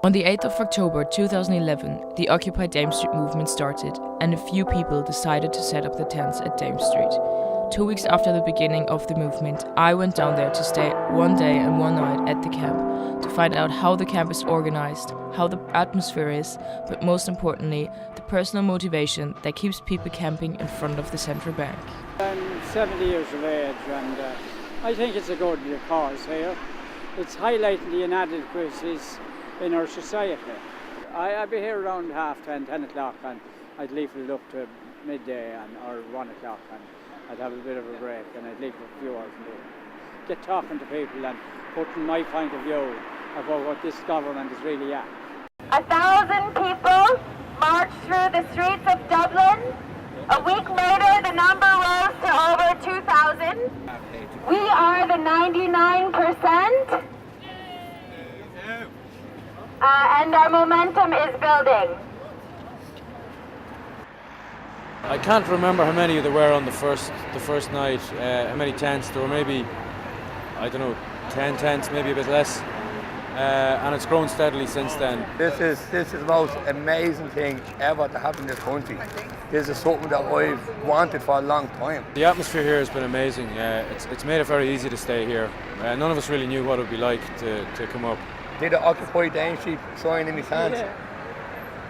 On the 8th of October 2011, the Occupy Dame Street movement started, and a few people decided to set up the tents at Dame Street. 2 weeks after the beginning of the movement, I went down there to stay 1 day and 1 night at the camp, to find out how the camp is organized, how the atmosphere is, but most importantly, the personal motivation that keeps people camping in front of the central bank. I'm 70 years of age, and I think it's a good cause here. It's highlighting the inadequacies in our society. I'd be here around 10 o'clock, and I'd leave it up to midday or 1 o'clock, and I'd have a bit of a break, and I'd leave for a few hours and get talking to people and putting my point of view about what this government is really at. 1,000 people marched through the streets of Dublin. A week later, the number rose to over 2,000. We are the 99%. And our momentum is building. I can't remember how many there were on the first night, how many tents. There were maybe, 10 tents, maybe a bit less. And it's grown steadily since then. This is the most amazing thing ever to happen in this country. This is something that I've wanted for a long time. The atmosphere here has been amazing. It's made it very easy to stay here. None of us really knew what it would be like to come up. Did the Occupy Dame Street sign in his hands.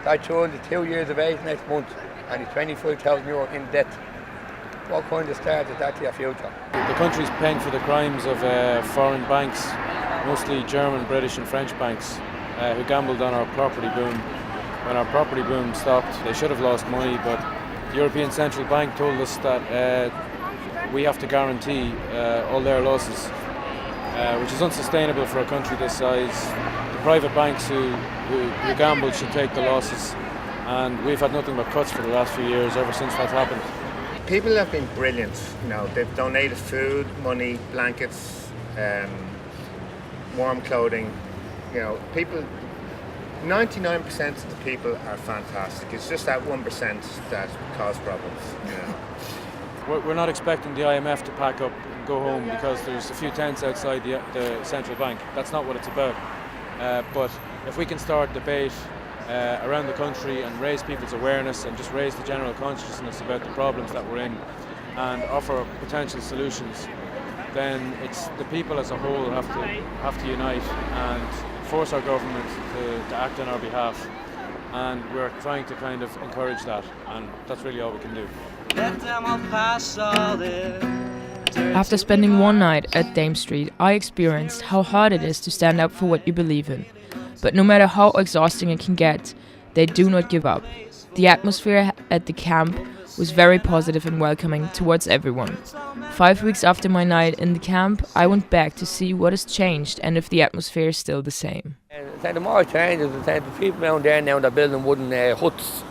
That child is 2 years of age next month, and he's €25,000 in debt. What kind of start is that to your future? The country's paying for the crimes of foreign banks, mostly German, British and French banks, who gambled on our property boom. When our property boom stopped, they should have lost money, but the European Central Bank told us that we have to guarantee all their losses, which is unsustainable for a country this size. The private banks who gambled should take the losses, and we've had nothing but cuts for the last few years ever since that happened. People have been brilliant. They've donated food, money, blankets, warm clothing. 99% of the people are fantastic. It's just that 1% that cause problems. We're not expecting the IMF to pack up and go home because there's a few tents outside the central bank. That's not what it's about. But if we can start debate around the country and raise people's awareness and just raise the general consciousness about the problems that we're in and offer potential solutions, then it's the people as a whole have to unite and force our government to act on our behalf. And we're trying to kind of encourage that, and that's really all we can do. After spending 1 night at Dame Street, I experienced how hard it is to stand up for what you believe in. But no matter how exhausting it can get, they do not give up. The atmosphere at the camp was very positive and welcoming towards everyone. 5 weeks after my night in the camp, I went back to see what has changed and if the atmosphere is still the same. The more changes, the people around there now, they're building wooden huts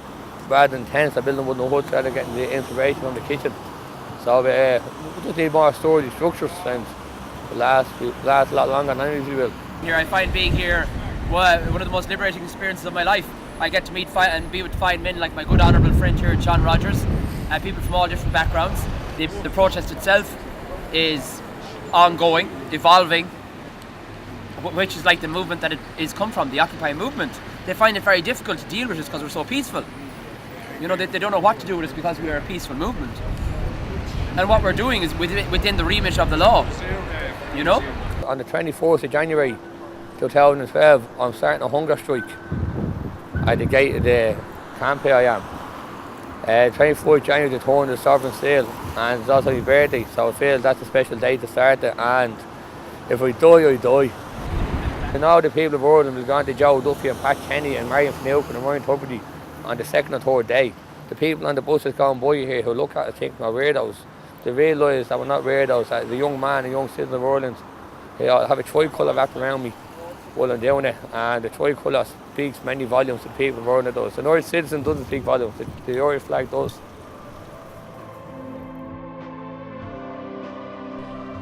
rather than tents. They're building wooden huts rather than getting the inspiration from the kitchen. So we just need more storage structures, and it last a lot longer than I usually will. Here, I find being here one of the most liberating experiences of my life. I get to meet and be with fine men like my good honourable friend here, John Rogers, and people from all different backgrounds. The protest itself is ongoing, evolving, which is like the movement that it is come from, the Occupy movement. They find it very difficult to deal with us because we're so peaceful. They don't know what to do with us because we are a peaceful movement. And what we're doing is within the remit of the law, On the 24th of January 2012, I'm starting a hunger strike at the gate of the camp here I am. 24th of January, the turn of the sovereign seal, and it's also my birthday, so I feel that's a special day to start it, and if I die, I die. And all the people of Ireland will go on to Joe Duffy and Pat Kenny and Marion Finucane and Ryan Tubridy on the second or third day. The people on the buses going by here who look at us think we're weirdos, they realise that we're not weirdos, that the young man, a young citizen of Ireland, I have a tricolour wrapped around me while I'm doing it, and the tricolour speaks many volumes to people of Ireland does. An Irish citizen doesn't speak volumes, the Irish flag does.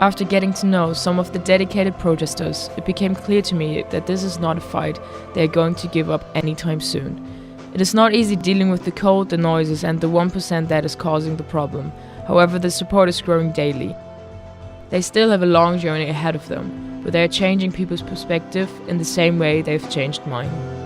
After getting to know some of the dedicated protesters, it became clear to me that this is not a fight they are going to give up anytime soon. It is not easy dealing with the cold, the noises and the 1% that is causing the problem. However, the support is growing daily. They still have a long journey ahead of them, but they are changing people's perspective in the same way they've changed mine.